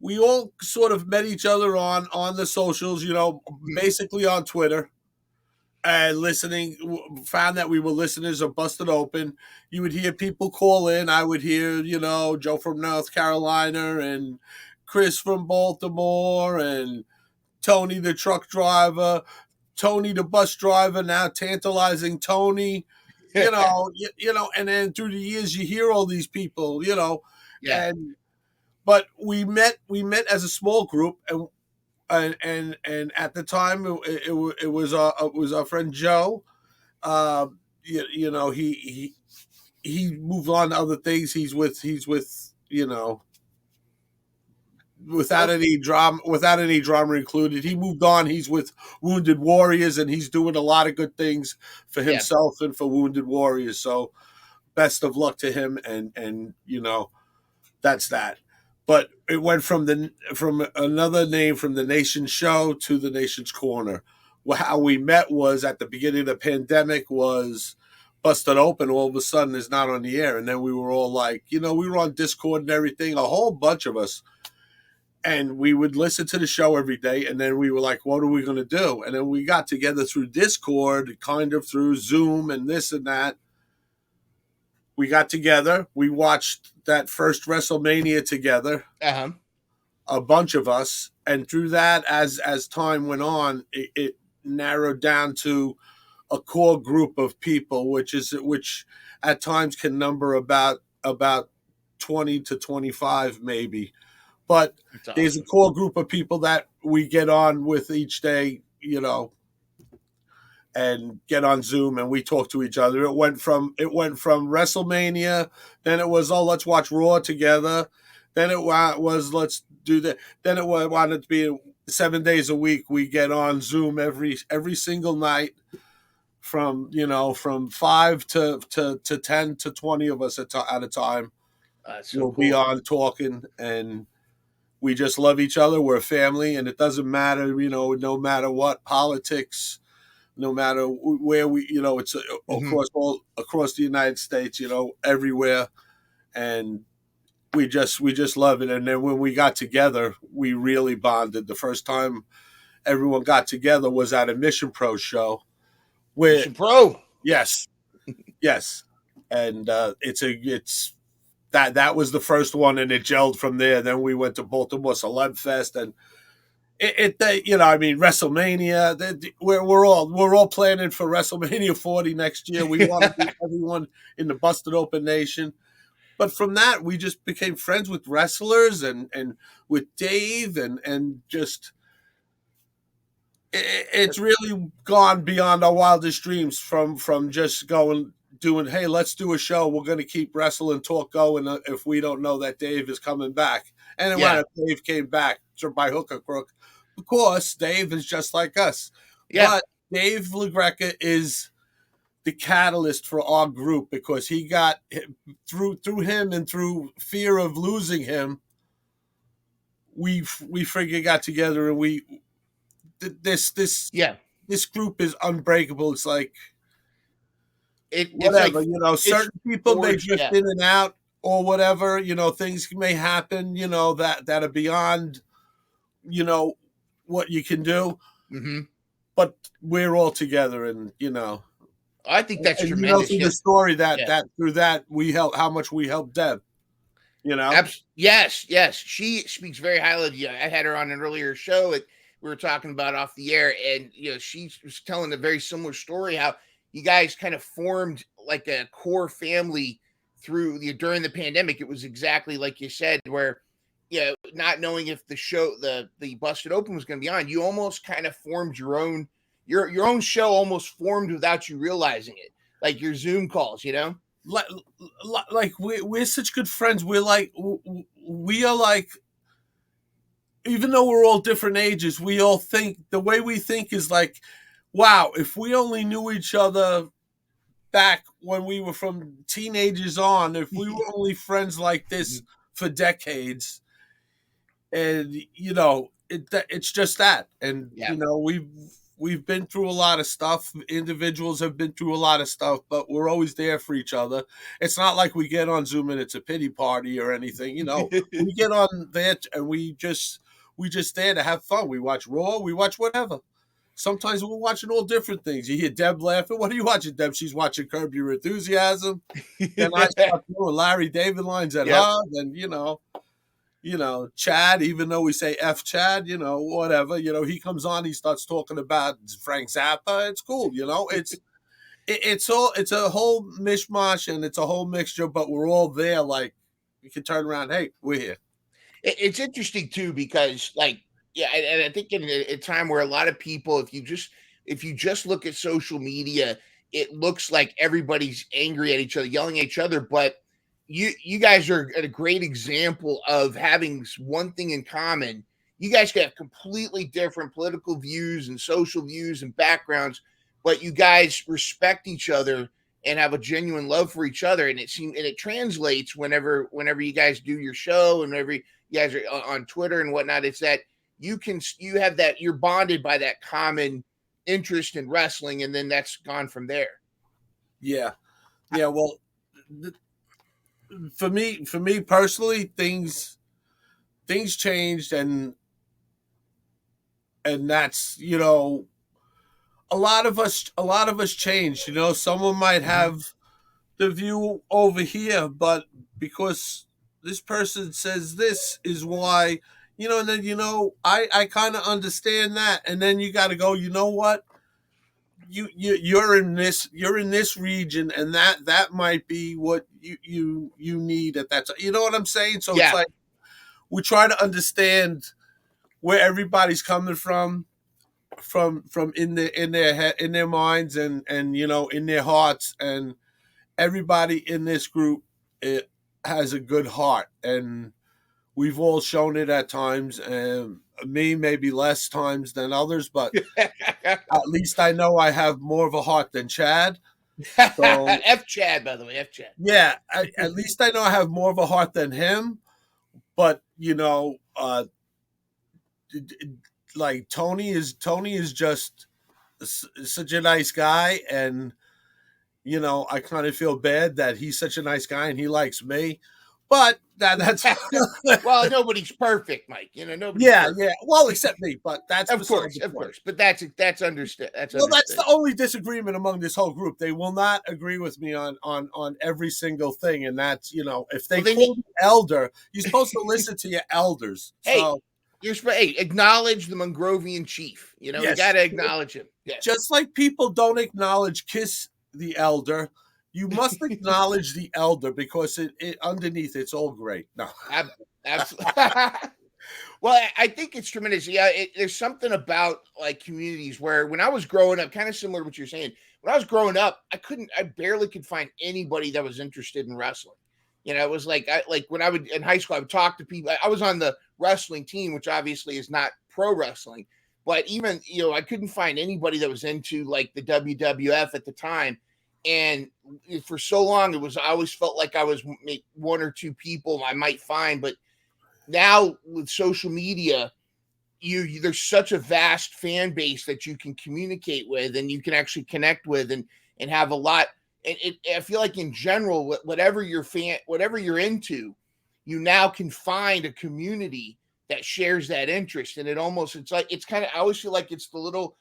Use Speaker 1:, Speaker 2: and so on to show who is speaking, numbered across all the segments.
Speaker 1: we all sort of met each other on the socials, basically on Twitter, and found that we were listeners of Busted Open. You would hear people call in. I would hear, Joe from North Carolina and Chris from Baltimore and Tony the truck driver, Tony the bus driver, now tantalizing Tony, and then through the years you hear all these people,
Speaker 2: Yeah.
Speaker 1: but we met as a small group, and at the time it was our friend Joe. He moved on to other things. He's with without any drama included. He moved on. He's with Wounded Warriors, and he's doing a lot of good things for himself and for Wounded Warriors. So best of luck to him, and that's that. But it went from another name, from the Nation's Show to the Nation's Corner. How we met was at the beginning of the pandemic, was Busted Open all of a sudden is not on the air. And then we were all like, we were on Discord and everything, a whole bunch of us. And we would listen to the show every day. And then we were like, what are we going to do? And then we got together through Discord, kind of through Zoom and this and that. We got together. We watched that first WrestleMania together, a bunch of us. And through that, as time went on, it narrowed down to a core group of people, which at times can number about 20 to 25 maybe. But there's a core group of people that we get on with each day, and get on Zoom and we talk to each other. It went from WrestleMania, then it was, let's watch Raw together. Then it was, let's do that. Then it wanted to be 7 days a week. We get on Zoom every single night from 5 to 10 to 20 of us at a time. We'll be on talking, and we just love each other. We're a family, and it doesn't matter, no matter what politics, no matter where it's across the United States, everywhere. And we just love it. And then when we got together, we really bonded. The first time everyone got together was at a Mission Pro show.
Speaker 2: Mission Pro?
Speaker 1: Yes. And that was the first one, and it gelled from there. Then we went to Baltimore Celeb Fest, and WrestleMania. We're all planning for WrestleMania 40 next year. We want to be everyone in the Busted Open Nation. But from that, we just became friends with wrestlers and with Dave, and just it's really gone beyond our wildest dreams. From just doing, hey, let's do a show. We're going to keep wrestling talk going if we don't know that Dave is coming back. And then when Dave came back, by hook or crook, of course, Dave is just like us. Yeah. But Dave LaGreca is the catalyst for our group, because he got through him, and through fear of losing him, we freaking got together, and this group is unbreakable. It's like whatever, certain people may drift in and out or whatever, things may happen, that are beyond, what you can do. Mm-hmm. But we're all together, and
Speaker 2: I think that's tremendous.
Speaker 1: Through the story that through that we helped, how much we helped Deb.
Speaker 2: Yes. She speaks very highly of you. I had her on an earlier show that we were talking about off the air, and she was telling a very similar story, how you guys kind of formed like a core family during the pandemic. It was exactly like you said, where not knowing if the show, the Busted Open was going to be on, you almost kind of formed your own show, almost formed without you realizing it, like your Zoom calls,
Speaker 1: like we're such good friends. We are like, even though we're all different ages, we all think, the way we think is like, wow, if we only knew each other back when we were from teenagers on, if we were only friends like this for decades, and it's just that, and we've been through a lot of stuff. Individuals have been through a lot of stuff, but we're always there for each other. It's not like we get on Zoom and it's a pity party or anything. We get on there and we just there to have fun. We watch Raw, we watch whatever. Sometimes we're watching all different things. You hear Deb laughing. What are you watching, Deb? She's watching Curb Your Enthusiasm. Then I start doing Larry David lines at her. Then Chad, even though we say F Chad, whatever, he comes on, he starts talking about Frank Zappa. It's cool, it's a whole mishmash and it's a whole mixture, but we're all there. Like, you can turn around, hey, we're here.
Speaker 2: It's interesting too, because and I think in a time where a lot of people, if you just look at social media, it looks like everybody's angry at each other, yelling at each other, but you guys are a great example of having one thing in common. You guys have completely different political views and social views and backgrounds, but you guys respect each other and have a genuine love for each other. And it translates whenever you guys do your show and whenever you guys are on Twitter and whatnot. It's that you're bonded by that common interest in wrestling, and then that's gone from there.
Speaker 1: Yeah. Well, for me personally, things changed, and that's, a lot of us changed. Someone might have the view over here, but because this person says this is why, and then I kind of understand that, and then you got to go, you know what, you're in this region, and that might be what you need at that time. You know what I'm saying? So It's like we try to understand where everybody's coming from in their head, in their minds, and in their hearts, and everybody in this group, it has a good heart, and we've all shown it at times, and me maybe less times than others, but at least I know I have more of a heart than Chad.
Speaker 2: So, F Chad, by the way, F Chad.
Speaker 1: Yeah, at least I know I have more of a heart than him, but like Tony is just such a nice guy, and I kind of feel bad that he's such a nice guy and he likes me, but that's
Speaker 2: well, nobody's perfect, Mike. Nobody's perfect.
Speaker 1: Yeah. Well, except me, but that's
Speaker 2: of course. But that's understood. That's
Speaker 1: the only disagreement among this whole group. They will not agree with me on every single thing, and that's if they call you elder, you're supposed to listen to your elders.
Speaker 2: Hey, acknowledge the Mongrovian chief. Yes. You got to acknowledge him. Yes.
Speaker 1: Just like people don't acknowledge Kiss the elder, you must acknowledge the elder, because it underneath it's all great. No,
Speaker 2: absolutely. Well, I think it's tremendous. Yeah, there's something about like communities where when I was growing up, kind of similar to what you're saying. When I was growing up, I barely could find anybody that was interested in wrestling. It was like when I would in high school, I would talk to people. I was on the wrestling team, which obviously is not pro wrestling, but even I couldn't find anybody that was into like the WWF at the time. And for so long, I always felt like I was one or two people I might find. But now with social media, there's such a vast fan base that you can communicate with, and you can actually connect with, and have a lot. And I feel like in general, whatever you're into, you now can find a community that shares that interest. And I always feel like it's the little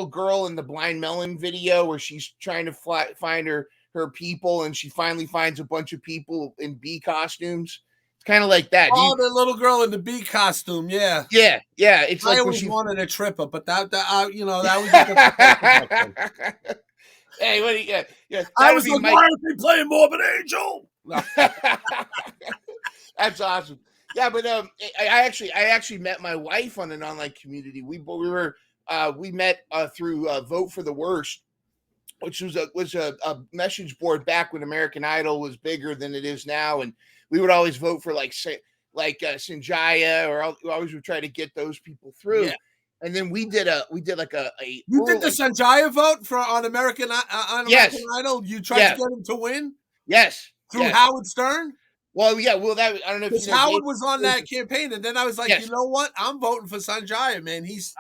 Speaker 2: girl in the Blind Melon video where she's trying to find her people, and she finally finds a bunch of people in bee costumes. It's kind of like that.
Speaker 1: Oh, the little girl in the bee costume, yeah.
Speaker 2: Yeah. It's
Speaker 1: I
Speaker 2: like
Speaker 1: always wanted a tripper, but that was
Speaker 2: hey, what do you? Yeah,
Speaker 1: I was like, why aren't they playing Morbid Angel? No.
Speaker 2: That's awesome. Yeah, but I actually met my wife on an online community. We met through Vote for the Worst, which was a message board back when American Idol was bigger than it is now, and we would always vote for Sanjaya, or we always would try to get those people through. Yeah. And then we did like a.
Speaker 1: You did the Sanjaya vote on American Idol. You tried to get him to win.
Speaker 2: Yes,
Speaker 1: through Howard Stern.
Speaker 2: Well, yeah. Well, that I don't know if
Speaker 1: Howard was on that campaign, and then I was like, you know what? I'm voting for Sanjaya, man. He's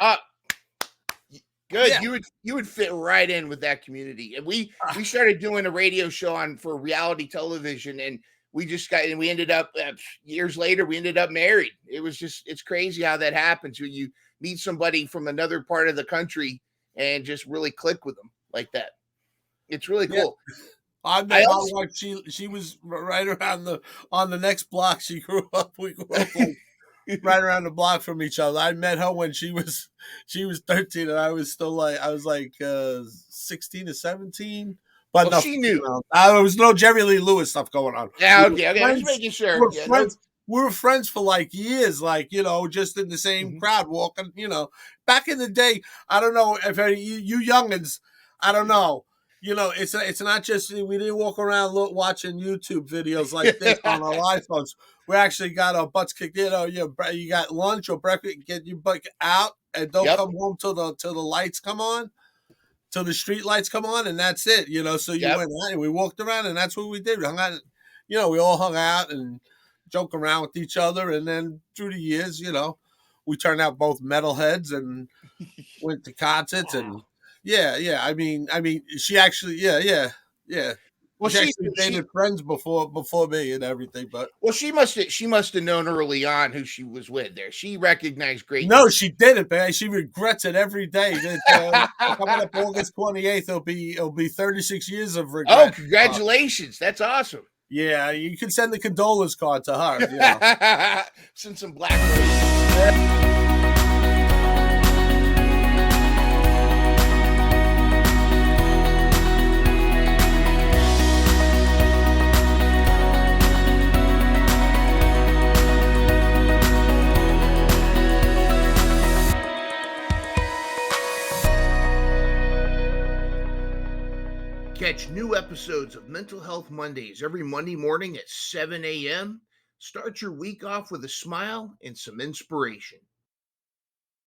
Speaker 2: Good.
Speaker 1: Yeah.
Speaker 2: You would fit right in with that community. And we started doing a radio show for reality television, and we ended up years later, we ended up married. It's crazy how that happens when you meet somebody from another part of the country and just really click with them like that. It's really cool.
Speaker 1: I met my wife. She was right around on the next block. She grew up. We grew up like right around the block from each other. I met her when she was 13, and I was still like 16 or 17. But no,
Speaker 2: she knew.
Speaker 1: There was no Jerry Lee Lewis stuff going on.
Speaker 2: Yeah, okay. I was making sure.
Speaker 1: We were friends for like years, like, just in the same crowd walking, back in the day. I don't know if you youngins, I don't know. It's not just, we didn't walk around watching YouTube videos like this on our iPhones. We actually got our butts kicked. You got lunch or breakfast, get your butt out, and don't come home till the lights come on, till the street lights come on, and that's it. So you went out and we walked around, and that's what we did. We hung out. We all hung out and joke around with each other, and then through the years, we turned out both metalheads and went to concerts. And yeah. I mean, she actually, yeah. Well, she actually dated friends before me and everything, but
Speaker 2: she must have known early on who she was with. There, she recognized great.
Speaker 1: No, she didn't, man. She regrets it every day. Coming up August 28th, it'll be 36 years of regret.
Speaker 2: Oh, congratulations! That's awesome.
Speaker 1: Yeah, you can send the condolence card to her.
Speaker 2: Send some black roses. Catch new episodes of Mental Health Mondays every Monday morning at 7 a.m. Start your week off with a smile and some inspiration.